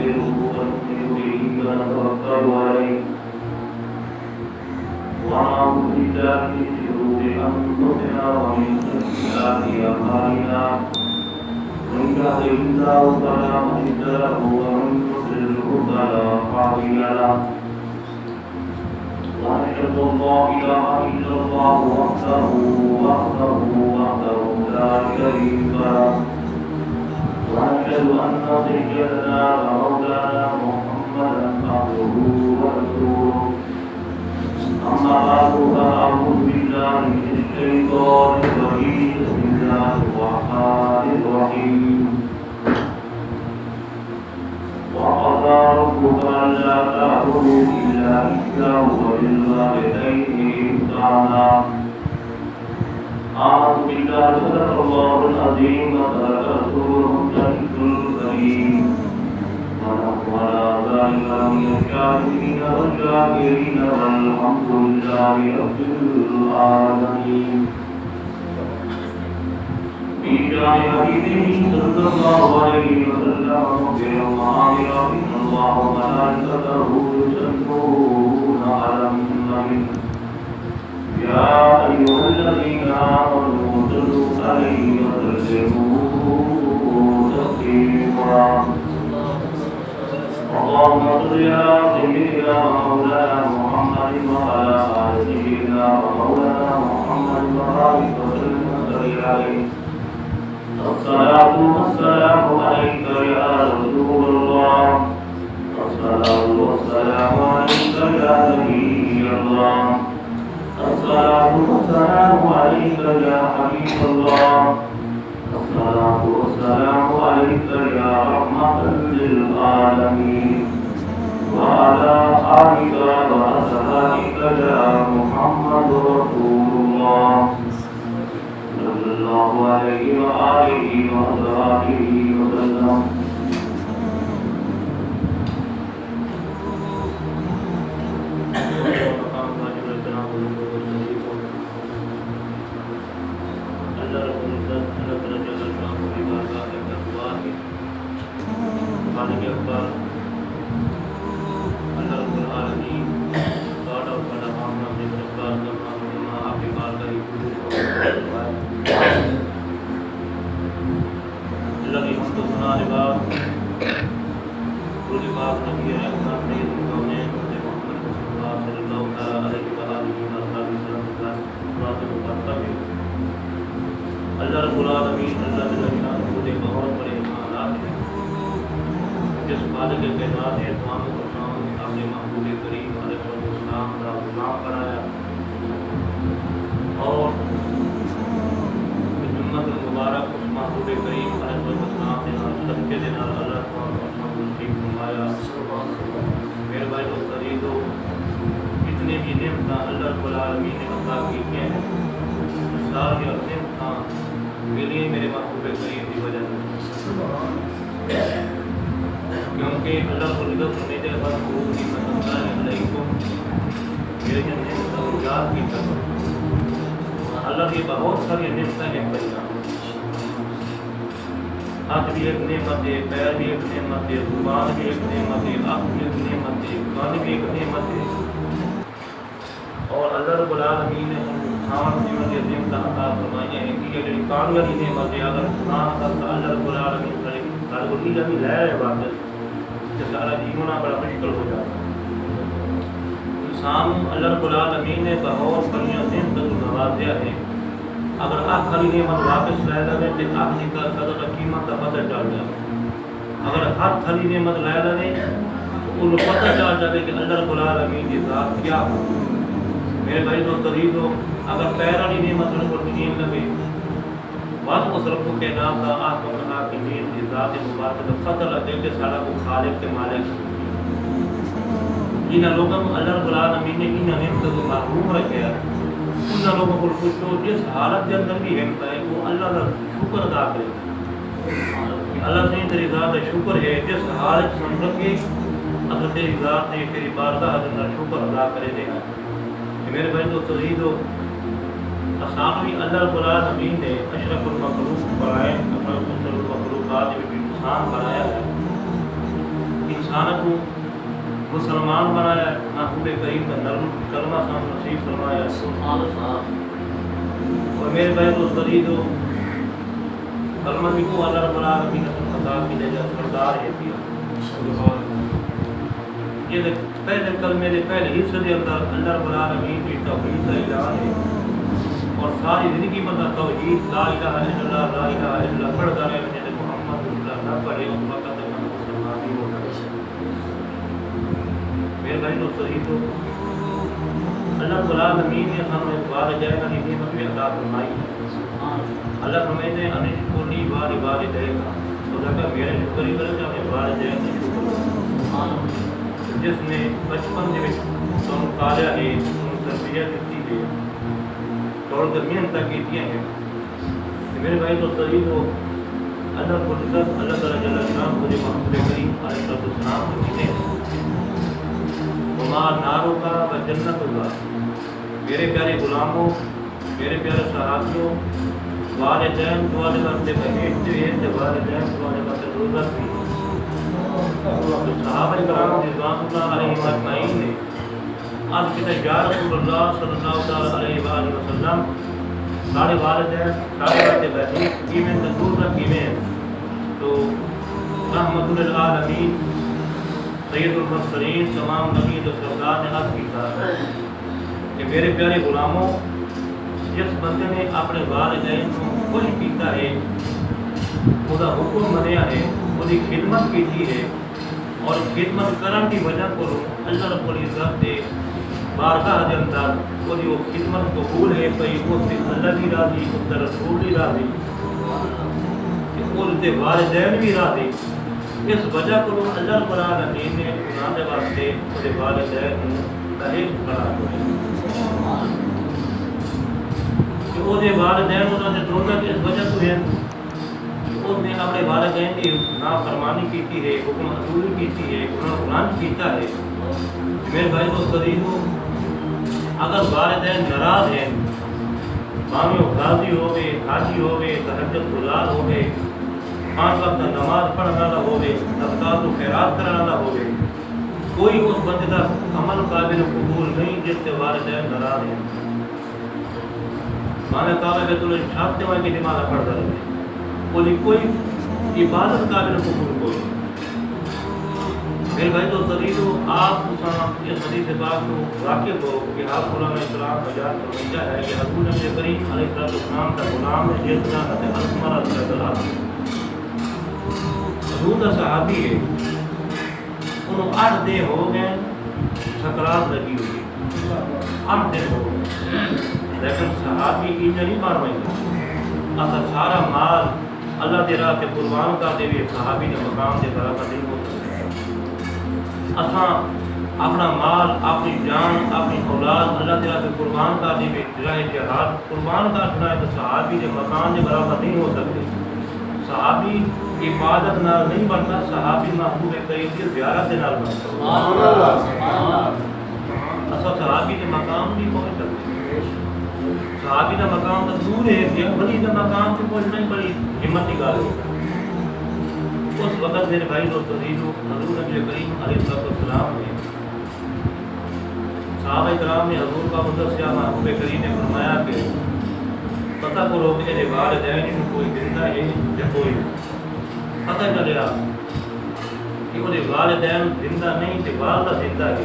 ونستغفره ونؤمن به ونتوكل عليه ونعوذ بالله من شرور أنفسنا ومن سيئات أعمالنا من يهده الله فلا مضل له ومن يضلله فلا هادي له وأشهد أن لا إله إلا الله وحده لا شريك له وأشهد أن سيدنا ومولانا محمدا عبده ورسوله أما بعد فأعوذ بالله من الشيطان الرجيم بسم الله الرحمن الرحيم وقضى ربك ألا تعبدوا إلا إياه وبالوالدين إحسانا أعوذ بالله صدق الله العظيم وصدق رسوله النبي الكريم ونحن ذلك من الشاهدين والشاكرين والحمد لله رب العالمين في شان حبيبه صلى الله عليه وسلم بالمعامر إن الله وملائكته يصلون على النبي يا أيها الذين آمنوا صلوا عليه وسلموا تسليما اللهم صل على سيدنا ومولانا محمد وعلى آل سيدنا ومولانا محمد وبارك وسلم عليه الصلاة والسلام عليك يا رسول الله الصلاة والسلام عليك يا نبي الله الصلاة والسلام عليك يا حبيب الله الصلاة والسلام عليك يا رحمة للعالمين وعلى آلك وأصحابك يا محمد رسول الله صلى الله عليه وآله وصحبه وسلم اللہ رب العالمین اللہ تعالیٰ کے بہت بڑے احسانات ہیں جس خالق کائنات نے تمام کو اپنے محبوب کریم علیہ السلام کا غلام بنایا اور امت مبارک اس محبوب کریم علیہ السلام نے صدقے دے نال اللہ تعالیٰ کو اپنا نصیب فرمایا میرے بھائی دوست عزیزو اتنے بھی نعمتاں اللہ رب العالمین نے عطا کی ہیں ساری نعمتاں ملی میرے محبوب کریم کی وجہ سے کیونکہ اللہ کو رضا کرنے کے بعد حضور کی صلی اللہ علیکم میرے نعمتوں کو یاد کی کرو اللہ کی بہت ساری نعمتیں ہیں ہاتھ بھی ایک نعمت ہے پیر بھی ایک نعمت ہے زبان بھی ایک نعمت ہے آنکھ بھی ایک نعمت ہے کان بھی ایک نعمت ہے اور اللہ رب العالمین نے کھان جیون کی نعمتیں عطا فرمائی ہیں کہ یہ کان والی نعمت ہے اگر کھان کرتا اللہ رب العالمین کرے سارے کو نیلا بھی لے رہے واپس جس سارا جیونا بڑا مشکل ہو جاتا انسان اللہ رب العالمین نے بہت ساری نعمتوں کو نوازیا ہے اگر آپ خالی نعمت واپس لے لے تو آپ کی قدر قیمت کا پتہ چل جائے اگر آپ خالی نعمت لے لے تو ان کو پتہ چل جائے کہ اللہ رب العالمین کی ذات کیا ہو میرے بھائی دوست عزیزو اگر پیر والی نعمت ان کو نہیں لگے بات اس رب کے نام کا آپ کو بنا کہ نیند کی ذات مبارک کا پتہ لگے کہ سارا کو خالق کے مالک ان لوگوں کو اللہ رب العالمین نے ان نعمتوں کو محروم رکھا ان لوگوں کو پوچھو جس حالت کے اندر بھی نعمت ہے وہ اللہ کا شکر ادا کرے اللہ سے تیری ذات شکر ہے جس حالت سمجھ کے اگر تیری ذات نے تیری بارگاہ کے اندر شکر ادا کرے دے میرے بھائی دوست عزیزو اسامی اللہ رب العالمین نے اشرف المخلوق بنائے اشرف المخلوقات میں بھی انسان بنایا ہے انسان کو مسلمان بنایا ہے، محبوب کریم کا نرم کلمہ سام نصیب فرمایا ہے۔ سبحان اللہ۔ اور میرے بھائی تو شرید ہو کلمہ بھی کو اللہ رب العالمین نے خطا کی دے جا سردار ہے دیا۔ یہ پہلے کلمے دے پہلے حصے دے اندر اللہ رب العالمین کی توحید کا اعلان ہے، اور ساری زندگی بندہ توحید لا الہ الا اللہ لا الہ الا اللہ پڑھتا رہے، جیسے محمد رسول اللہ نہ پڑھے اس وقت تک ہم مسلمان نہیں ہو سکتے۔ میرے بھائی تو شہید ہو اللہ رب العالمین نے ہمیں والدین کی نعمت بھی عطا فرمائی ہے۔ اللہ ہمیں نے انشکر لی والدین کا تو لگا میرے شکر ہی کرے کہ والدین کی شکر جس نے بچپن کے تم پالیا ہے، تم تربیت دیتی ہے، دوڑ کر محنت کی ہیں۔ میرے بھائی تو شہید ہو اللہ کو عزت اللہ تعالیٰ جل شان مجھے محمد کریم علیہ السلام کو ملے وما ناروں کا و جنت ہوگا۔ میرے پیارے غلاموں، میرے پیارے صحابیوں، والدین تمہارے واسطے بہشت ہے، والدین تمہارے واسطے دوزخ بھی۔ صحابہ کرام رضوان اللہ علیہ اجمعین نے آج کہتے ہیں یا رسول اللہ صلی اللہ علیہ وآلہ وسلم سارے والدین سارے واسطے بہشت کی میں دوزخ کی میں، تو رحمت للعالمین سید المرسلین تمام نبی و سردار نے عرض کیا کہ میرے پیارے غلاموں، جس بندے نے اپنے والدین کو خوش کیتا ہے، خدا حکم منیا ہے، وہی خدمت کی ہے، اور خدمت کرن کی وجہ کو اللہ رب العزت کے بارگاہ کے اندر وہی وہ خدمت قبول ہے پئی، اس سے اللہ بھی راضی، اس سے رسول بھی راضی، اس سے والدین بھی راضی۔ اس وجہ کو اللہ رب العالمین نے گناہ کے واسطے اس والدین کو بہشت قرار دیا کہ وہ والدین انہوں نے دوزخ اس وجہ کو ہے اس نے اپنے والدین کی نافرمانی کی ہے، حکم عدولی کی ہے، انہوں نے قرآن کیتا ہے۔ میرے بھائی تو قریبوں اگر والدین ناراض ہیں، مامی غازی ہوئے، حاجی ہوئے، تہجد گزار ہوئے، 5 وقت نماز پڑھنے والا ہوئے، صدقات و خیرات کرنے والا ہوئے، کوئی اس بندے کا عمل قابل قبول نہیں جس سے والدین ناراض ہیں۔ مانے کعبہ بیت اللہ چھاپتے ہوئے کی نماز پڑھتا رہے، کوئی عبادت قابل قبول کوئی۔ میرے بھائی تو قریبوں آپ اس حدیث پاک کو واقف ہو کہ آپ علماء اسلام بیان فرمایا ہے کہ حضور نبی کریم علیہ السلام کا غلام ہے جیسا کہ اسمر رضی اللہ حضور کا صحابی ہے، انہوں 8 دن ہو گئے سکرات لگی ہوئی، 8 دن ہو گئے، لیکن صحابی کی نہیں مار رہی اصل سارا مال اللہ دے راہ کے قربان کر دے ہوئے صحابی نے مقام دے برابر نہیں ہو سکتے۔ اساں اپنا مال، اپنی جان، اپنی اولاد اللہ دے راہ کے قربان کر دے ہوئے راہ جہاد قربان کر دینا ہے تو صحابی کے مقام دے برابر نہیں ہو سکتے۔ صحابی عبادت نال نہیں بنتا، صحابی محبوب کریم کی زیارت نال بنتا۔ اصل صحابی کے مقام نہیں پہنچ سکتے، صحابی کا مقام تو دور ہے، ولی کا مقام سے پہنچنا ہی بڑی ہمت کی گل ہے۔ اس وقت میرے بھائی دوستو حضور نبی کریم علیہ السلام نے صحابہ کرام نے حضور کا مدرسہ محبوب کریم نے فرمایا کہ پتہ کرو کہ میرے والدین کوئی زندہ ہے یا کوئی پتہ چلیا کہ وہ والدین زندہ نہیں تھے، والدہ زندہ ہے۔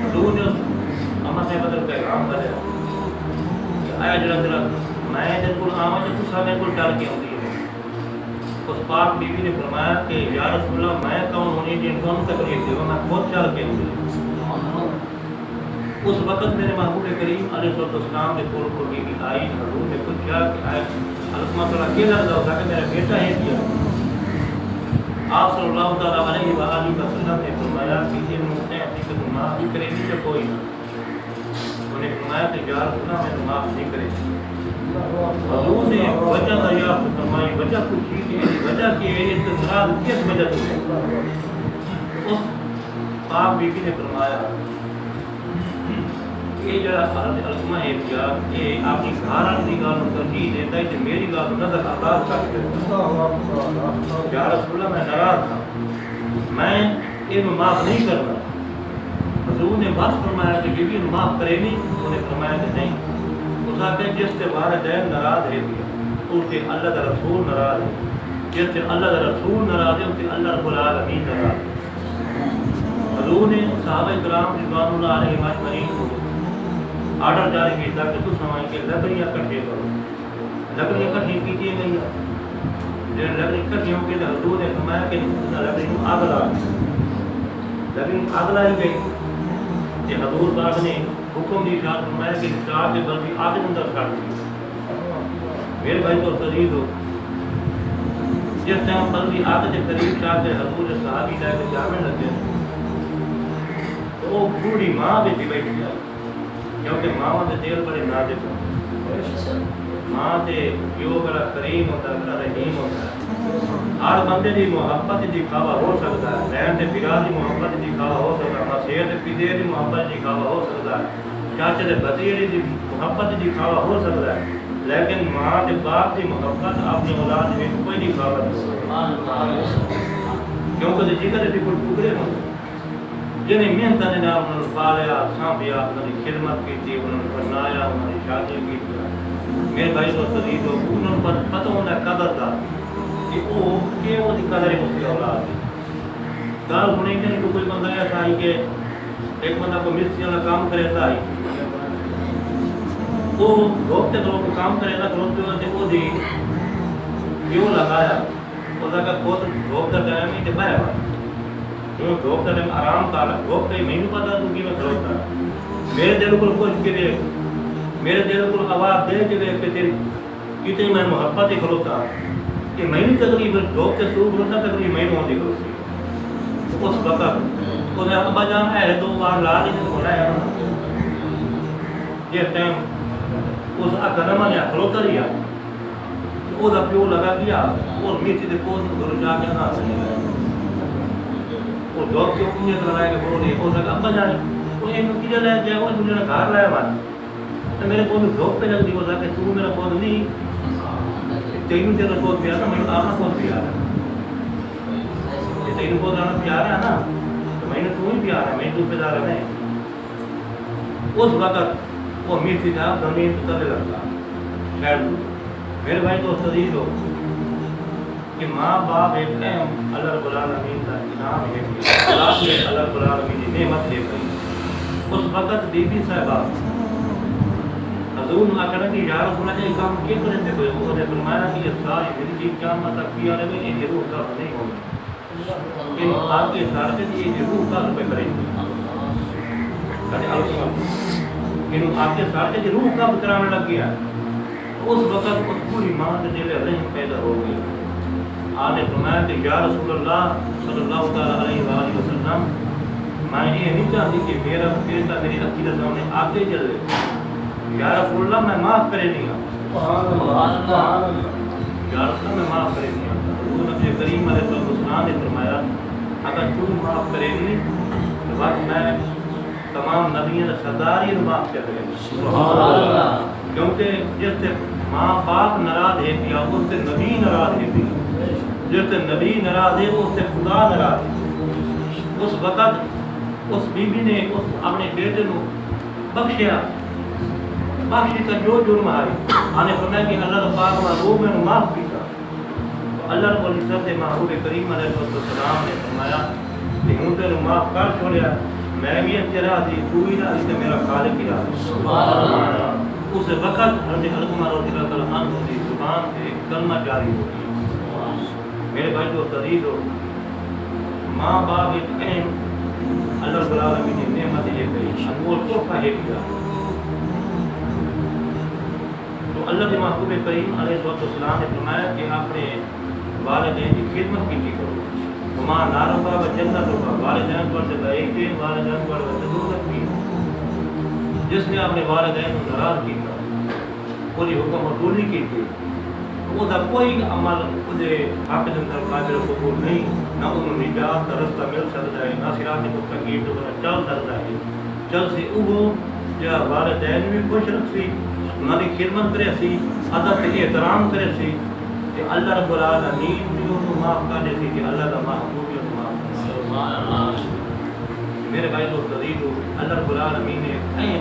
حضور نے اما سے بدل پیغام کریا کہ آیا جڑا میں جب کو آواں تو تصا میرے کو ڈر کے آتی ہے۔ اس پاک بیوی نے فرمایا کہ یا رسول اللہ میں کون ہونی جن کو تکلیف دے میں خود چل کے آؤں۔ اس وقت میرے محبوب کریم علیہ السلام نے کول کو کی آئی، حضور نے پوچھا کہ آئے علامہ تعالیٰ کیا لگتا ہوگا کہ میرا بیٹا ہے کیا؟ آپ صلی اللہ تعالیٰ علیہ وآلہ وسلم نے فرمایا کہ یہ موقع کہ تم معاف نہیں کرے گی یا کوئی نہ؟ انہوں نے فرمایا کہ یا رسول اللہ میں معاف نہیں کرے گی۔ حضور نے وجہ دریافت فرمائی، وجہ پوچھی کہ وجہ کی اعتراض کس وجہ سے ہے؟ اس پاک بیوی نے فرمایا یہ جڑا علامہ ہے کیا کہ آپ کی گھر کی گل ترجیح دیتا ہے کہ میری گل نظر انداز کر کے یا رسول اللہ میں ناراض تھا، میں یہ معاف نہیں کرنا. حضور نے بس فرمایا کہ بیوی معاف کرے نہیں. انہوں نے فرمایا کہ نہیں. اس آگے جس سے والدین ناراض ہے اس سے اللہ کا رسول ناراض ہے. جس سے اللہ کا رسول ناراض ہے اس سے اللہ رب العالمین ناراض ہے. حضور نے صحابہ کرام رضوان اللہ علیہ اجمعین کو آرڈر جاری کیا کہ تو سمائیں کہ لکڑیاں کٹھے کرو. لکڑیاں کٹھی کیجیے گئی. جب لکڑی کٹھی ہو گئی تو حضور نے فرمایا کہ لکڑی کو آگ لا. لکڑی آگ لائی گئی کہ حضور پاک نے حکم دی ارشاد فرمایا کہ چار کے بلکہ آگ کے اندر کاٹ دی. میرے بھائی کو عزیز ہو, جس ٹائم بلکہ آگ کے قریب جا کے حضور صحابی جا کے جامع لگے تو وہ بوڑھی ماں بھی بیٹھی ہے, کیونکہ ماں کے دل بڑے نازک ہیں. ماں سے جو بڑا کریم ہوتا ہے, بڑا رحیم ہوتا ہے. ہر بندے کی محبت دکھاوا ہو سکتا ہے. بہن کے پھرا کی محبت دکھاوا ہو سکتا ہے. مسیح کے پتے کی محبت دکھاوا ہو سکتا ہے. چاچے کے بھتیجے کی محبت دکھاوا ہو سکتا ہے. لیکن ماں کے باپ کی محبت اپنی اولاد میں کوئی دکھاوا نہیں ہوتا, کیونکہ جگر کے کچھ ٹکڑے ہوتے جنہیں محنت نے انہوں نے پالیا, سانبھیا, انہوں نے خدمت کی, انہوں نے بنایا, انہوں نے شادی کی. میرے بھائی کو عزیز ہو, انہوں نے پتہ ہونا قدر دا کہ وہ قدر ہے اس کی اولاد کی. گل سنیں گے نہیں. کوئی بندہ ایسا ہے کہ ایک بندہ کو مستری والا کام کرے تھا, وہ روکتے تو کام کرے گا, روکتے ہوتے وہ دی کیوں لگایا وہ لگا خود روک کا ٹائم ہی دکھایا. روک کا ٹائم آرام کا روک کا مینو پتا تو کہ میں کھلوتا. میرے دل کو کچھ کے دے, میرے دل کو آواز دے کے کہ تیری کتنی میں محبت ہی کھلوتا کہ میں نہیں تقریباً روک کے تو کھلوتا تقریباً میں نہیں کھلوتی. اس وقت اس نے ابا جان ہے 2 بار لا دی تو بولا جس ٹائم اس قدم نے کھلوتا دیا وہ پیو لگا دیا اور میٹھی کے پوز گھر جا کے نہ سکے وہ ڈاک کے اوپر لگایا کہ بولو نہیں ہو سکا. ابا جان وہ ایک چیز لے جائے وہ نے گھر لایا بات تو میرے پود ڈھوک پہ لگ دی. وہ کہ تو میرا پود نہیں تینوں تیرا پود پیارا, میں آپ پود پیارا. تینوں پود آنا پیارا ہے نا تو میں نے تو ہی پیارا, میں تو پیدا رہے. اس وقت وہ میٹھی تھا زمین تو تلے لگتا خیر. میرے بھائی تو عزیز ہو کہ ماں باپ ایک اہم اللہ رب العالمین کا انعام ہے, اللہ رب العالمین کی نعمت ہے. اس وقت بی بی صاحبہ حضور نے کہا کہ یا رسول اللہ یہ کام کیوں کرتے ہوئے, انہوں نے فرمایا کہ یہ ساری زندگی قیامت تک کی آنے میں یہ روح کا نہیں ہوگی. ان آپ کے سارے یہ روح کا روپے کریں گے. ان آپ کے سارے روح کا کرانے لگ گیا. اس وقت اس پوری ماں کے دل رحم پیدا ہو گئی. آپ نے فرمایا کہ یا رسول اللہ صلی اللہ تعالیٰ علیہ وآلہ وسلم میں یہ نہیں چاہتی کہ میرا بیٹا میری اکھی کے سامنے آگے چلے. یا رسول اللہ میں معاف کرے نہیں آتا. یا رسول اللہ میں معاف کرے نہیں آتا. حضور نبی کریم علیہ السلام نے فرمایا اگر تو معاف کرے نہیں تو بات میں تمام نبیوں نے سردار ہی معاف کر دے. کیونکہ جس سے ماں باپ ناراض ہے پیا اس سے نبی ناراض ہے پیا. جس سے نبی ناراض ہے اس سے خدا ناراض ہے. اس وقت اس بی بی نے اس اپنے بیٹے کو بخشیا. بخشی کا جو جرم ہے آنے فرمایا کہ اللہ پاک محبوب میں معاف کیا. اللہ رب العزت نے محبوب کریم علیہ السلام نے فرمایا کہ ہوں تیرے معاف کر چھوڑیا, میں بھی تیرا دی کوئی نہ اس میرا خالق ہی رہا. سبحان اللہ. اس وقت حضرت علقمہ رضی اللہ عنہ کی زبان سے کلمہ جاری ہو گیا. میرے بھائی کو عزیز ہو, ماں باپ ایک اہم اللہ رب العالمین نے نعمت یہ کہی, انمول تحفہ ہے کیا. تو اللہ کے محبوب کریم علیہ السلام نے فرمایا کہ اپنے والدین کی خدمت کی کرو. ماں نارفا و جنت ہوگا, والدین پر سے بھائی تھے, والدین پر ضرورت کی. جس نے اپنے والدین کو ناراض کیا, کوئی حکم مردولی کی تھی, وہ کوئی عمل خودے حق کے اندر قابل قبول نہیں. نہ انہوں نجات کا رستہ مل سکتا ہے, نہ صراط مستقیم تو چل سکتا ہے. چل سے وہ یا والدین بھی خوش رکھ سی, انہوں کی خدمت کرے سی, ادب سے احترام کرے سی کہ اللہ رب العالمین بھی ان کو معاف کر دے سی کہ اللہ کا محبوب بھی ان کو معاف میرے بھائی دوست عزیز اللہ رب العالمین نے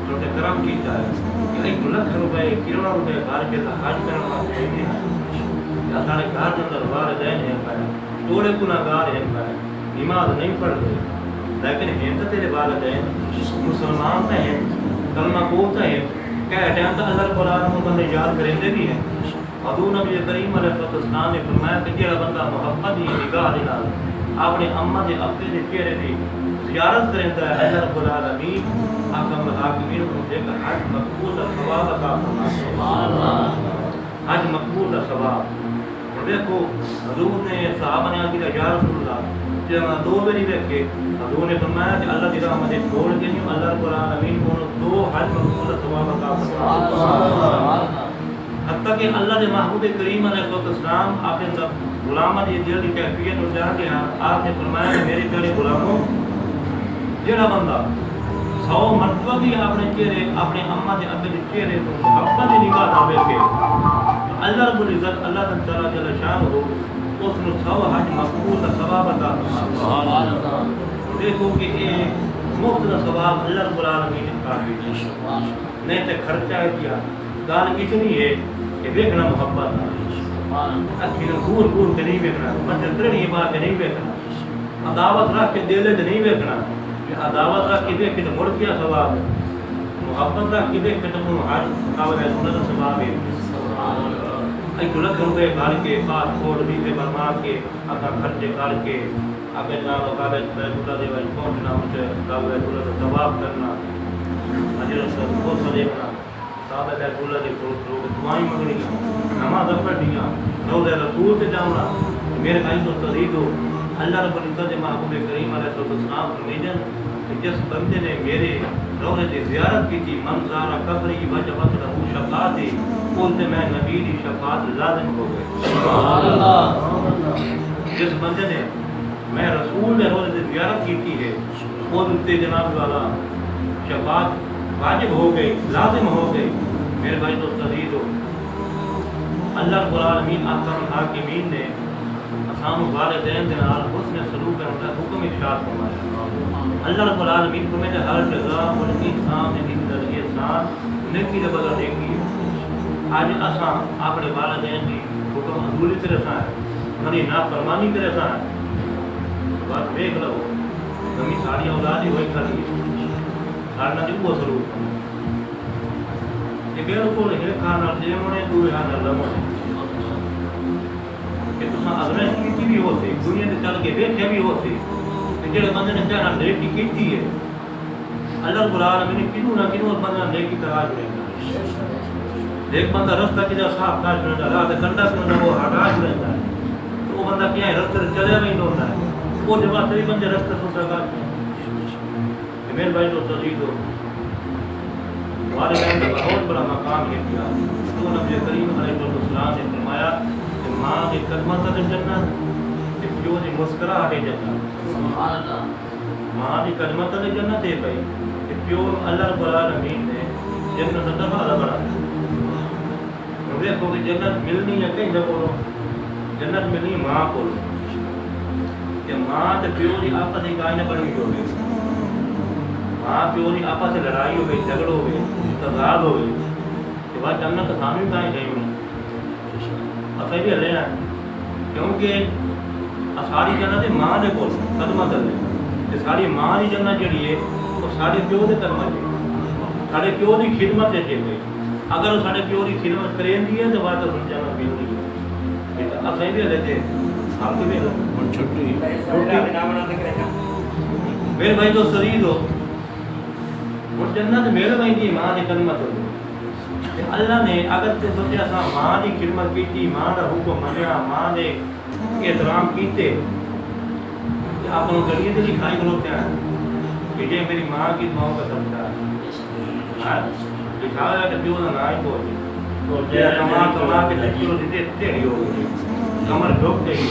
کیونکہ کرم کیتا ہے کہ 1 لاکھ روپے کروڑوں روپے گھر کے حج کرنے واسطے ہیں یا سارے گھر کے اندر والدین ہیں پائے توڑے گناہگار ہیں پائے نماز نہیں پڑھتے لیکن ہیں تو تیرے والدین مسلمان تو ہیں کلمہ گو تو ہیں کہ ٹائم تو اللہ رب العالمین بندے یاد کریں بھی ہیں حضور نبی کریم علیہ السلام نے فرمایا کہ جڑا بندہ محبت دی نگاہ دے نال اپنے اماں دے ابے دے چہرے دی زیارت کریندا ہے اللہ رب العالمین حکم الحاکمین کو دے کر حج مقبول دا ثواب عطا فرمائے سبحان اللہ حج مقبول دا ثواب دیکھو حضور نے صحابہ نے کہا یا رسول اللہ جب دو بری دیکھے حضور نے فرمایا کہ اللہ کی رحمت چھوڑ کے نہیں اللہ رب العالمین کو 2 حج مقبول دا ثواب عطا فرمائے حتیٰ کہ اللہ کے محبوب کریم علیہ السلام آپ نے غلامہ دی دل کی کیفیت کو جان کے آپ نے فرمایا کہ میرے پیارے غلاموں جڑا بندہ 100 مرتبہ بھی اپنے چہرے اپنے اماں کے ابے کے چہرے کو محبت کی نگاہ نہ دیکھے اللہ رب العزت اللہ تعالی جل شان ہو اس نے 100 حج مقبول کا ثواب عطا فرمایا دیکھو کہ یہ مفت کا ثواب اللہ رب العالمین نے کافی نہیں تے خرچہ کیا گال اتنی ہے کہ دیکھنا محبت اکھی گور گور کے نہیں دیکھنا مجھے بات کے نہیں دیکھنا عداوت رکھ کے دل سے نہیں دیکھنا عداوت رکھ کے دیکھ کے تو مڑ گیا ثواب ہے محبت رکھ کے دیکھ کے تو ہر قابل سنت ثواب ہے 1 لاکھ روپے گھر کے پاسپورٹ ویزے بنوا کے اپنا خرچے کر کے اگر نام قابل اللہ دے وچ پہنچنا مجھے قابل اللہ ثواب کرنا اجر کو دیکھنا صاحب اللہ کے دعائیں منگنی نماز پڑھنیاں روضہ رسول سے جانا میرے بھائی تو عزیز ہو اللہ رب العزت محبوب کریم علیہ السلام فرمائیں کہ جس بندے نے میرے روضے کی زیارت کی تھی من زار قبری وجبت له شفاعت ان سے میں نبی کی شفاعت لازم ہو گئی سبحان اللہ جس بندے نے میں رسول نے روضے کی زیارت کی تھی ہے وہ سے جناب والا شفاعت واجب ہو گئی لازم ہو گئی میرے بھائی تو عزیز ہو اللہ رب العالمین احکام الحاکمین نے اسام والدین کے نال حسن سلوک کرنے کا حکم ارشاد فرمایا اللہ رب العالمین کو میں نے ہر جگہ والانسان عند الاحسان نیکی کے بدلے نیکی آج اساں اپنے والدین کی حکم عملی طرح سے ہے نافرمانی طرح سے ہے بات دیکھ لو کمی ساری اولاد ہی ہوئی کھڑی سارنا دی وہ سلوک کہ بالکل ہے کھانا دے مونے دوے ہاں نہ لمونے کہ تساں ازمائش کیتی بھی ہوتی دنیا تے چل کے ویکھیا بھی ہوتی کہ جڑے بندے نے چاہنا نیکی کیتی ہے اللہ رب العالمین نے کینوں نہ کینوں بندہ نیکی تراج رہندا ایک بندہ رستہ کیدا صاف کر رہندا راہ تے کنڈا کنڈا وہ ہٹاج رہندا ہے تو وہ بندہ کیا ہے رستے چلے نہیں ہوندا ہے وہ جب تری بندے رستے تو سرگا میرے بھائی تو عزیز ہو والدین کا بہت بڑا مقام ہے کیا تو نبی کریم علیہ السلام نے فرمایا کہ ماں کے قدمت ہے جنت کہ پیو دی مسکراہٹ ہے جنت سبحان اللہ ماں کی قدمت ہے جنت ہے بھائی کہ پیو اللہ رب العالمین نے جنت کا دروازہ بنا دیکھو کہ جنت ملنی ہے کہیں جگہ جنت ملنی ماں کو کہ ماں تے پیو دی آپس کی گائے بنی ہوگی ماں پیو کی آپس سے لڑائی ہو گئی جھگڑ ہو گئی تضاد ہو گئی کہ بعد جنت سامنے کہیں گئی ہوئی اصل بھی ہلے ہیں کیونکہ ساری جنت ماں کے کول قدمہ تلے ساری ماں کی جنت جڑی ہے وہ سارے پیو کے قدمہ ہے سارے پیو کی خدمت ہے گئی اگر وہ سارے پیو کی خدمت کریں دی ہے تو بعد جنت ملنی ہے اصل بھی ہلے تھے آپ کے بھی چھٹی میرے بھائی تو شریر ہو اور جنت میرے بھائی دی ماں کی خدمت ہو اللہ نے اگر تے سوچا سا ماں کی خدمت کی ماں کا حکم منیا ماں نے احترام کیتے آپ کو گلیے تے دکھائی کھلوتے ہیں کہ یہ میری ماں کی دعاؤں کا صدقہ ہے دکھایا کہ پیو نہ آئی کو کما کے لکیوں دیتے تیڑی ہو گئی کمر ڈھک گئی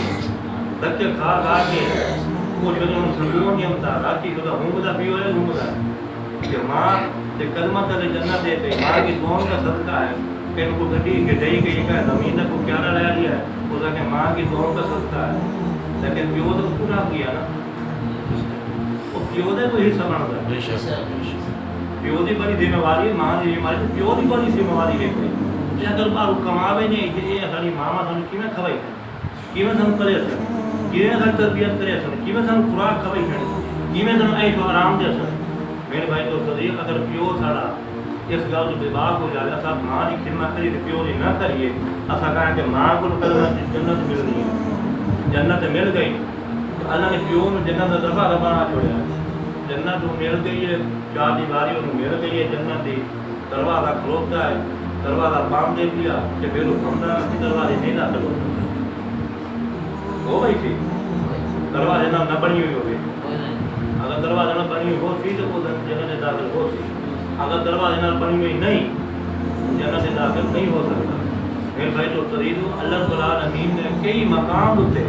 بچے کھا کھا کے وہ جو سکون نہیں ہوتا راتی کو ہونگدا پیو ہے ہونگدا کہ ماں تے قدمہ تے جنت دے تے ماں کی دعاؤں کا صدقہ ہے کہ ان کو گڈی کے دئی گئی کہ زمین کو پیارا لے لیا ہے وہ کہ ماں کی دعاؤں کا صدقہ ہے لیکن پیو تو پورا کیا نا وہ پیو دے کوئی حصہ بنتا ہے. پیو دی بڑی ذمہ واری ماں دی ذمہ واری پیو دی بڑی ذمہ واری ہے. کہ اگر باہر کماوے نہیں کہ یہ ساری ماما سانو کیویں کھوائی کیویں سانو کرے سن کیویں سانو تربیت کرے سن کیویں سانو خوراک کھوائی سن کیویں سانو عیش و آرام دے سن. میرے بھائی تو صدیق اگر پیو ساڑا اس گل جو بےباک ہو جائے اسا ماں کی خدمت کری پیو دی نہ کریے اسا کہاں کہ ماں کو جنت ملنی ہے جنت مل گئی تو اللہ نے پیو نو جنت کا دروازہ بنا چھوڑیا. جنت مل گئی ہے چار دیواری انہوں مل گئی ہے جنت دی دروازہ کھلوتا ہے دروازہ بند دے دیا کہ پھر وہ دروازے نہیں نہ چلو ہو گئی تھی دروازے نہ بنی ہوئی ہوگی. اگر دروازے نہ بنی ہوئی ہو سی تو وہ جنت داخل ہو سی. اگر دروازے نہ بنی ہوئی نہیں جنت داخل نہیں ہو سکتا. میرے بھائی تو ترید اللہ رب العالمین نے کئی مقام ہوتے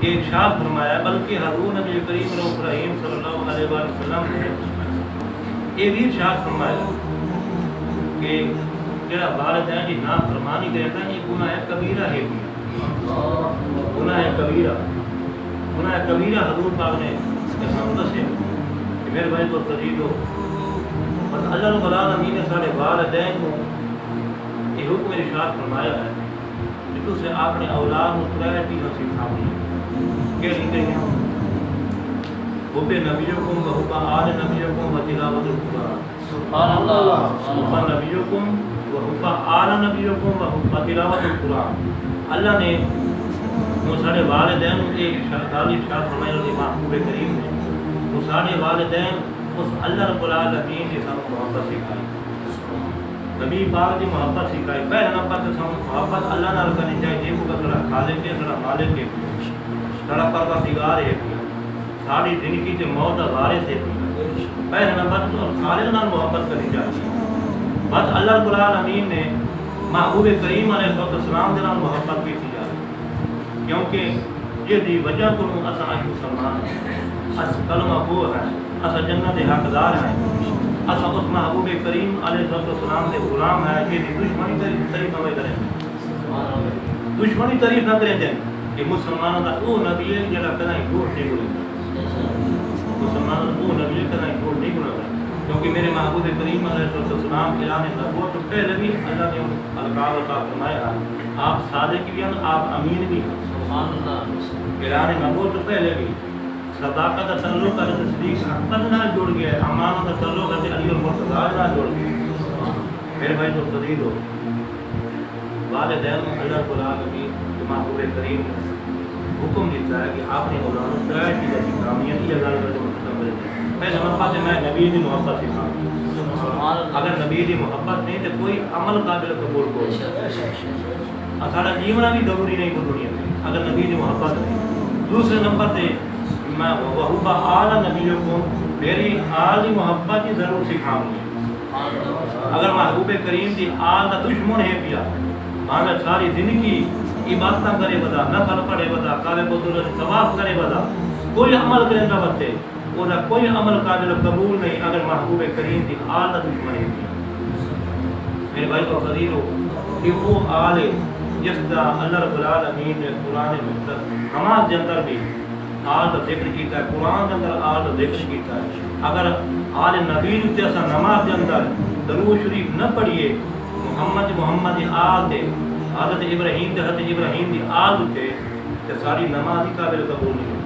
ایک ارشاد فرمایا بلکہ حضور نبی کریم ابراہیم صلی اللہ علیہ وسلم نے یہ بھی ارشاد فرمایا کہ جڑا والدین کی نافرمانی کرتا ہے یہ گناہ کبیرہ ہے. گناہ کبیرہ حضور پاک نے ہم دسے کہ میرے بھائی تو ترید ہو بس اللہ رب العالمین نے سارے والدین کو یہ حکم ارشاد فرمایا ہے کہ تو سے اپنے اولاد کو ترے چیزیں سکھاؤ. کیسی کہیں حب نبیکم و حب آل نبیکم و تلاوت القرآن. سبحان اللہ. حب نبیکم و حب آل نبیکم و حب تلاوت القرآن. اللہ نے وہ سارے والدین کے ارشاد فرمایا کہ محبوب کریم نے وہ سارے والدین اس اللہ رب العالمین کی سب محبت سکھائی. نبی پاک کی محبت سکھائی. پہلا نمبر سے ہم محبت اللہ نال کرنی چاہیے کو کتنا خالق کے سڑا مالک کے سڑا پر کا سگار ہے ساری زندگی سے موت کا وارث ہے. پہلے نمبر تو خالق نال محبت کرنی چاہیے. بس اللہ رب العالمین نے محبوب کریم علیہ السلام کے نال محبت کی تھی کیونکہ یہ دی وجہ کو اساں مسلمان اس کلمہ کو ہے اساں جنت کے حقدار ہیں اساں اس محبوب کریم علیہ السلام کے غلام ہیں کہ دشمنی تعریف نہ کریں دشمنی تعریف نہ کریں کہ مسلمانوں کا وہ نبی ہے جڑا کدی جھوٹ نہیں بولے. مسلمانوں کا وہ نبی ہے کدی جھوٹ نہیں بولے کیونکہ میرے محبوب کریم علیہ السلام کے اعلان نبوت پہلے بھی اللہ نے القاب عطا فرمایا آپ صادق بھی ہیں آپ امین بھی ہیں. اعلان نبوت پہلے بھی صداقت کا تعلق ہے تصدیق حق نہ جڑ گیا امانت کا تعلق ہے علی المرتضیٰ نہ جڑ گیا. میرے بھائی تو تدید ہو والدین اللہ کو العالمین محبوب کریم نے حکم دیتا ہے کہ آپ نے اولاد کو ترے چیزیں سکھانی ہیں. یہ اللہ کا مطلب ہے پہلے نمبر میں نبی کی محبت سکھاؤں. اگر نبی کی محبت نہیں تو کوئی عمل قابل قبول کو سارا جیونا بھی ضروری نہیں کو دنیا میں اگر نبی کی محبت نہیں. دوسرے نمبر پہ میں وحب آل نبی کو میری آل کی محبت کی ضرور سکھاؤں گی. اگر محبوب کریم کی آل کا دشمن ہے پیا میں ساری زندگی عبادت کرے بدا نفل پڑھے بدا کعبے کو طواف کرے بدا کوئی عمل کرے نہ بتے وہ کوئی عمل قابل قبول نہیں اگر محبوب کریم کی آل کا دشمن ہے پیا. میرے بھائی کو قدیر ہو کہ وہ آل جس کا اللہ رب العالمین نے قرآن مقدس نماز کے اندر بھی آل کا ذکر کیتا ہے. قرآن کے اندر آل کا ذکر کیتا ہے. اگر آل نبی تے اسا نماز کے اندر درود شریف نہ پڑھیے محمد آل تے حضرت ابراہیم دی آل تے تے ساری نماز قابل قبول نہیں.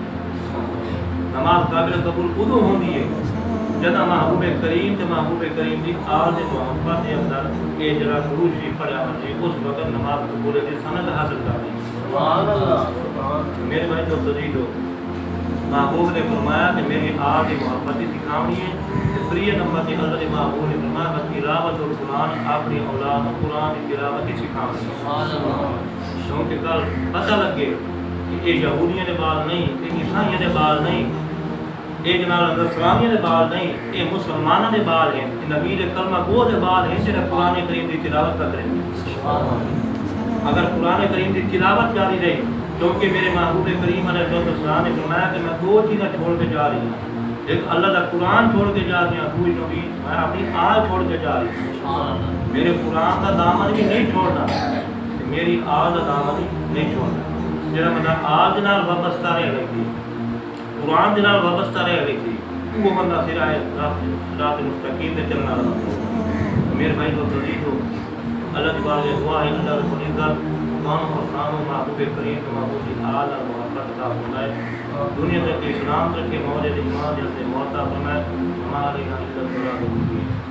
نماز قابل قبول ادو ہوندی ہے جدا محبوب کریم تے محبوب کریم دی آل دے محبت دے اندر اے جڑا درود شریف پڑھیا ہوندی اس وقت نماز قبول دی سند حاصل کرنی. سبحان اللہ. میرے بھائی تو صدیق ہو محبوب نے فرمایا کہ میری آل دی محبت سکھاونی ہے. تیسرے نمبر تے اللہ دے محبوب نے فرمایا کہ تلاوت القرآن اپنی اولاد کو قرآن کی تلاوت سکھاونی. سبحان اللہ. کیونکہ کل پتہ لگے کہ یہ یہودیاں دے بال نہیں یہ عیسائیاں دے بال نہیں یہ جناب نصرانیاں دے بال نہیں یہ مسلمانوں دے بال ہیں. نبی دے کلمہ گو دے بال ہیں جڑے قرآن کریم دی تلاوت کرتے ہیں. سبحان اللہ. اگر قرآن کریم دی تلاوت جاری رہے کیونکہ میرے محبوب کریم علیہ السلام نے فرمایا کہ میں دو چیزیں چھوڑ کے جا رہی ہوں. ایک اللہ کا قرآن چھوڑ کے جا رہی ہوں دوسری نبی میں اپنی آل چھوڑ کے جا رہی ہوں. میرے قرآن کا دامن بھی نہیں چھوڑنا میری آل کا دامن بھی نہیں چھوڑنا. جڑا مطلب آل کے نال وابستہ رہ گئی قرآن کے نال وابستہ رہ گئی تھی وہ بندہ پھر آئے رات مستقیم میں چلنا رہا میرے بھائی کو تجید ہو اللہ کی بار دعا ہے اللہ کی بڑی ذات مان اور شان و محبوب کریم کے محبوب کی حال اور محبت عطا فرمائے دنیا تک اسلام تک کے موجود ایمان جلد موتا فرمائے ہمارے یہاں اللہ